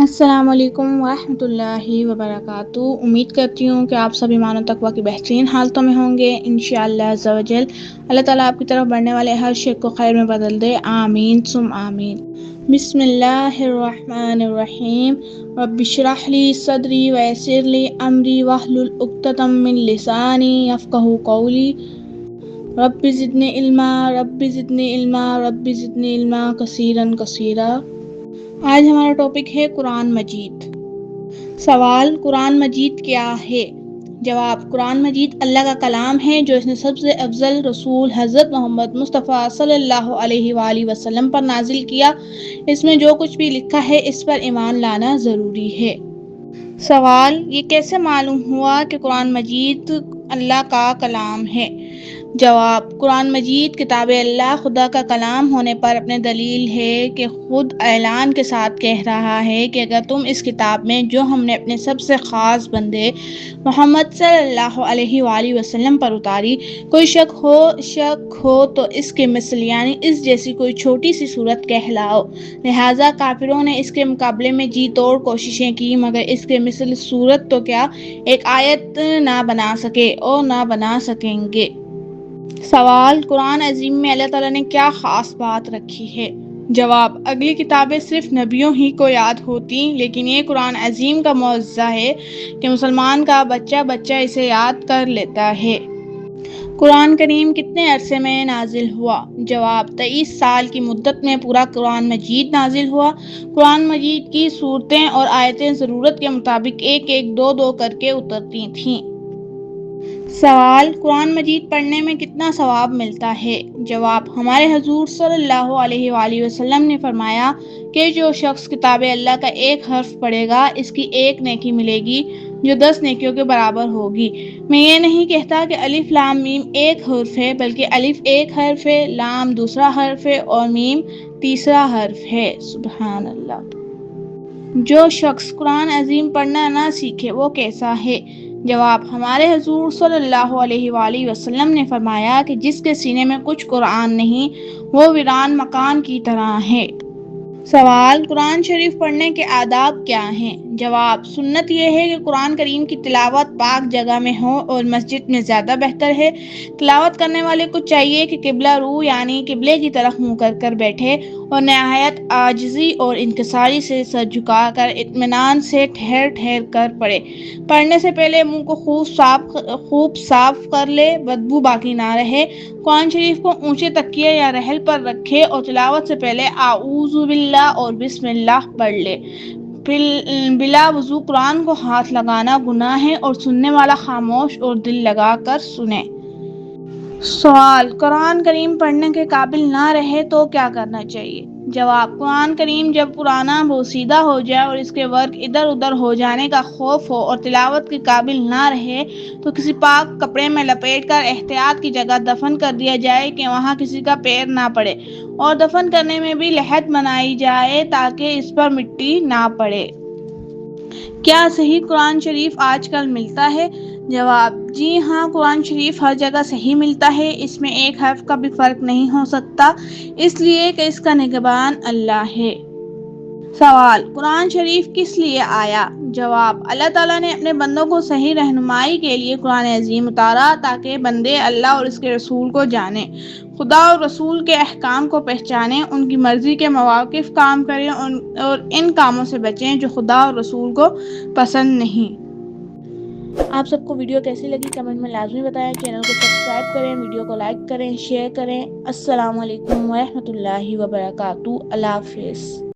السلام علیکم ورحمۃ اللہ وبرکاتہ۔ امید کرتی ہوں کہ آپ سب ایمان و تقوی کی بہترین حالتوں میں ہوں گے انشاءاللہ عز و جل۔ اللہ تعالیٰ آپ کی طرف بڑھنے والے ہر شر کو خیر میں بدل دے، آمین ثم آمین۔ بسم اللہ الرحمن الرحیم۔ رب اشرح لی صدری ویسر لی امری واحلل عقدۃ من لسانی یفقہوا قولی۔ رب زدنی علما رب زدنی علما رب زدنی علما کثیرا کثیرا۔ آج ہمارا ٹاپک ہے قرآن مجید۔ سوال: قرآن مجید کیا ہے؟ جواب: قرآن مجید اللہ کا کلام ہے جو اس نے سب سے افضل رسول حضرت محمد مصطفیٰ صلی اللہ علیہ وآلہ وسلم پر نازل کیا۔ اس میں جو کچھ بھی لکھا ہے اس پر ایمان لانا ضروری ہے۔ سوال: یہ کیسے معلوم ہوا کہ قرآن مجید اللہ کا کلام ہے؟ جواب: قرآن مجید کتاب اللہ خدا کا کلام ہونے پر اپنے دلیل ہے کہ خود اعلان کے ساتھ کہہ رہا ہے کہ اگر تم اس کتاب میں جو ہم نے اپنے سب سے خاص بندے محمد صلی اللہ علیہ وآلہ وسلم پر اتاری کوئی شک ہو تو اس کے مثل یعنی اس جیسی کوئی چھوٹی سی صورت کہہ لاؤ۔ لہٰذا کافروں نے اس کے مقابلے میں جی توڑ کوششیں کی مگر اس کے مثل صورت تو کیا ایک آیت نہ بنا سکے اور نہ بنا سکیں گے۔ سوال: قرآن عظیم میں اللہ تعالیٰ نے کیا خاص بات رکھی ہے؟ جواب: اگلی کتابیں صرف نبیوں ہی کو یاد ہوتی لیکن یہ قرآن عظیم کا معجزہ ہے کہ مسلمان کا بچہ بچہ اسے یاد کر لیتا ہے۔ قرآن کریم کتنے عرصے میں نازل ہوا؟ جواب: 23 سال کی مدت میں پورا قرآن مجید نازل ہوا۔ قرآن مجید کی سورتیں اور آیتیں ضرورت کے مطابق ایک ایک دو دو کر کے اترتی تھیں۔ سوال: قرآن مجید پڑھنے میں کتنا ثواب ملتا ہے؟ جواب: ہمارے حضور صلی اللہ علیہ وآلہ وسلم نے فرمایا کہ جو شخص کتاب اللہ کا ایک حرف پڑھے گا اس کی ایک نیکی ملے گی جو 10 نیکیوں کے برابر ہوگی۔ میں یہ نہیں کہتا کہ الف لام میم ایک حرف ہے بلکہ الف ایک حرف ہے، لام دوسرا حرف ہے اور میم تیسرا حرف ہے۔ سبحان اللہ۔ جو شخص قرآن عظیم پڑھنا نہ سیکھے وہ کیسا ہے؟ جواب: ہمارے حضور صلی اللہ علیہ وآلہ وسلم نے فرمایا کہ جس کے سینے میں کچھ قرآن نہیں وہ ویران مکان کی طرح ہے۔ سوال: قرآن شریف پڑھنے کے آداب کیا ہیں؟ جواب: سنت یہ ہے کہ قرآن کریم کی تلاوت پاک جگہ میں ہو اور مسجد میں زیادہ بہتر ہے۔ تلاوت کرنے والے کو چاہیے کہ قبلہ رو یعنی قبلے کی طرف منہ کر کر بیٹھے اور نہایت عاجزی اور انکساری سے سر جھکا کر اطمینان سے ٹھہر ٹھہر کر پڑھے۔ پڑھنے سے پہلے منہ کو خوب صاف کر لے، بدبو باقی نہ رہے۔ قرآن شریف کو اونچے تکیے یا رحل پر رکھے اور تلاوت سے پہلے اعوذ باللہ اور بسم اللہ پڑھ لے۔ بلا وضو قرآن کو ہاتھ لگانا گناہ ہے اور سننے والا خاموش اور دل لگا کر سنے۔ سوال: قرآن کریم پڑھنے کے قابل نہ رہے تو کیا کرنا چاہیے؟ جواب: قرآن کریم جب پرانا بوسیدہ ہو جائے اور اس کے ورق ادھر ادھر ہو جانے کا خوف ہو اور تلاوت کے قابل نہ رہے تو کسی پاک کپڑے میں لپیٹ کر احتیاط کی جگہ دفن کر دیا جائے کہ وہاں کسی کا پیر نہ پڑے، اور دفن کرنے میں بھی لحد بنائی جائے تاکہ اس پر مٹی نہ پڑے۔ کیا صحیح قرآن شریف آج کل ملتا ہے؟ جواب: جی ہاں، قرآن شریف ہر جگہ صحیح ملتا ہے۔ اس میں ایک حرف کا بھی فرق نہیں ہو سکتا اس لیے کہ اس کا نگہبان اللہ ہے۔ سوال: قرآن شریف کس لیے آیا؟ جواب: اللہ تعالیٰ نے اپنے بندوں کو صحیح رہنمائی کے لیے قرآن عظیم اتارا تاکہ بندے اللہ اور اس کے رسول کو جانیں، خدا اور رسول کے احکام کو پہچانیں، ان کی مرضی کے مواقف کام کریں اور ان کاموں سے بچیں جو خدا اور رسول کو پسند نہیں۔ آپ سب کو ویڈیو کیسی لگی کمنٹ میں لازمی بتائیں۔ چینل کو سبسکرائب کریں، ویڈیو کو لائک کریں، شیئر کریں۔ السلام علیکم ورحمۃ اللہ وبرکاتہ۔ اللہ حافظ۔